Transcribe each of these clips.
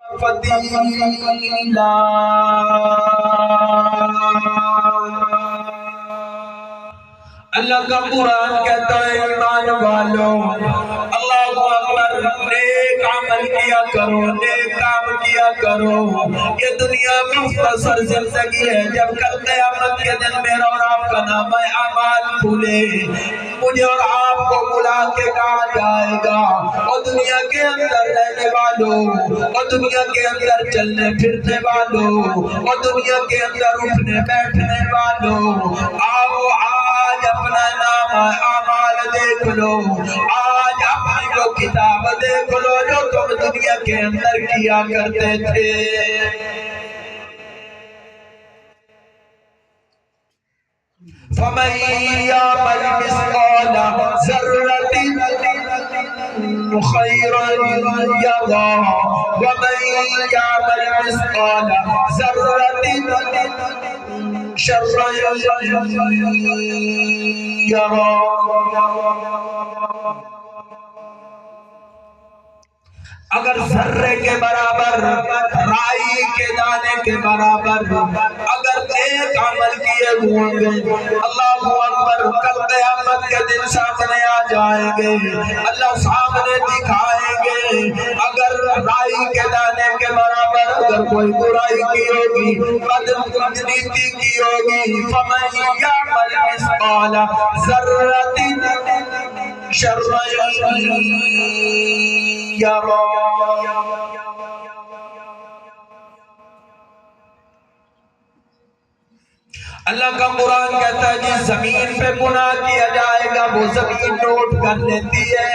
فتیلا اللہ کا قرآن کہتا ہے ایمان والو اللہ اکبر نیک عمل کیا کرو نیک کام کیا کرو یہ دنیا مختصر زندگی ہے جب کل قیامت کے دن میرا اور آپ کا نام اعمال کھلے مجھے اور آپ کو بلا کے کہا جائے گا اور دنیا کے اندر رہنے والوں اور دنیا کے اندر چلنے پھرنے والوں اور دنیا کے اندر اٹھنے بیٹھنے والوں آؤ آج اپنا نام اعمال دیکھ لو آج اپنی وہ کتاب دیکھ لو جو تم دنیا کے اندر کیا کرتے تھے فَمَن يَعْمَلْ مِثْقَالَ ذَرَّةٍ خَيْرًا يَرَهُ وَمَن يَعْمَلْ مِثْقَالَ ذَرَّةٍ شَرًّا يَرَهُ اگر ذرے کے برابر رائی کے دانے کے برابر اگر ایک عمل کیے ہوں گے اللہ اکبر کل قیامت کے دن سامنے آ جائیں گے اللہ سامنے دکھائیں گے اگر رائی کے دانے کے برابر اگر کوئی برائی کی ہوگی بدنیتی کی ہوگی فَمَن يَعْمَلْ مِثْقَالَ ذَرَّةٍ شَرًّا يَرَهُ اللہ کا قرآن کہتا ہے جس زمین پہ گناہ کیا جائے گا وہ زمین نوٹ کر لیتی ہے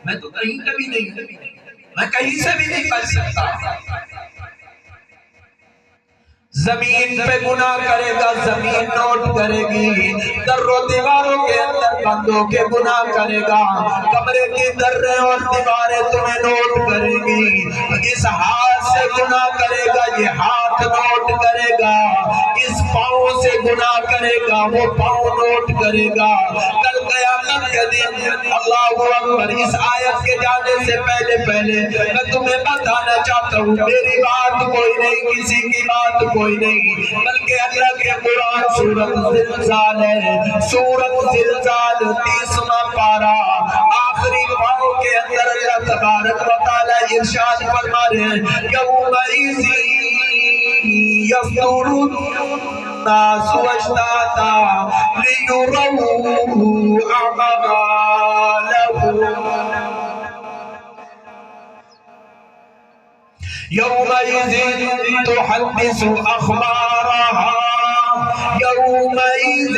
میں تو کہیں کبھی نہیں میں کہیں سے بھی نہیں پڑھ سکتا زمین پہ گناہ کرے گا زمین نوٹ کرے گی در و دیواروں کے اندر بند ہو کے گناہ کرے گا کمرے کی دریں اور دیواریں تمہیں نوٹ کرے گی اس ہاتھ سے گناہ کرے گا یہ ہاتھ نوٹ کرے گا اس پاؤں سے گناہ کرے گا وہ پاؤں نوٹ کرے گا کل قیامت کے دن اللہ اکبر اس آیت کے جانے سے پہلے میں تمہیں بتانا چاہتا ہوں میری بات کوئی نہیں کسی کی بات کوئی نہیں بلکہ اللہ کے قرآن سورۃ زلزال ہے سورۃ زلزال 30واں پارہ آخری پاؤں کے اندر اللہ تبارک و تعالی ارشاد فرما رہے ہیں یومئذ یصدر الناس اشتاتا لیروا اعمالهم يومئذ تحدث أخبارها يومئذ